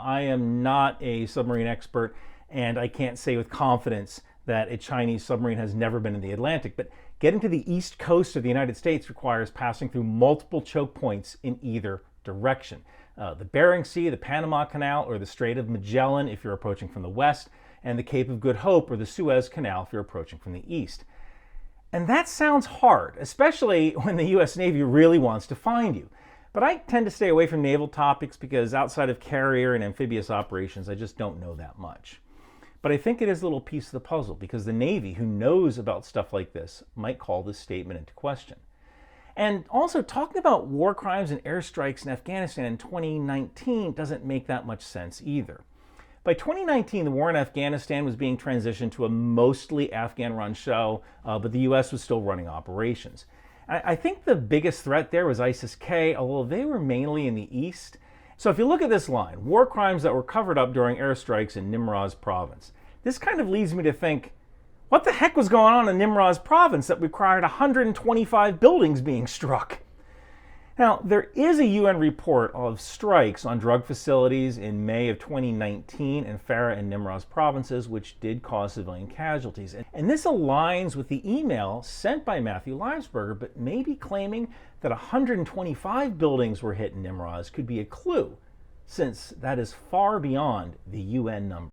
I am not a submarine expert, and I can't say with confidence that a Chinese submarine has never been in the Atlantic, but getting to the east coast of the United States requires passing through multiple choke points in either direction. The Bering Sea, the Panama Canal, or the Strait of Magellan if you're approaching from the west, and the Cape of Good Hope or the Suez Canal if you're approaching from the east. And that sounds hard, especially when the US Navy really wants to find you. But I tend to stay away from naval topics because outside of carrier and amphibious operations, I just don't know that much. But I think it is a little piece of the puzzle because the Navy, who knows about stuff like this, might call this statement into question. And also, talking about war crimes and airstrikes in Afghanistan in 2019 doesn't make that much sense either. By 2019, the war in Afghanistan was being transitioned to a mostly Afghan-run show, but the US was still running operations. I think the biggest threat there was ISIS-K, although they were mainly in the east. So if you look at this line, war crimes that were covered up during airstrikes in Nimroz province, this kind of leads me to think, what the heck was going on in Nimroz province that required 125 buildings being struck? Now, there is a UN report of strikes on drug facilities in May of 2019 in Farah and Nimroz provinces, which did cause civilian casualties. And this aligns with the email sent by Matthew Leibsberger, but maybe claiming that 125 buildings were hit in Nimroz could be a clue, since that is far beyond the UN number.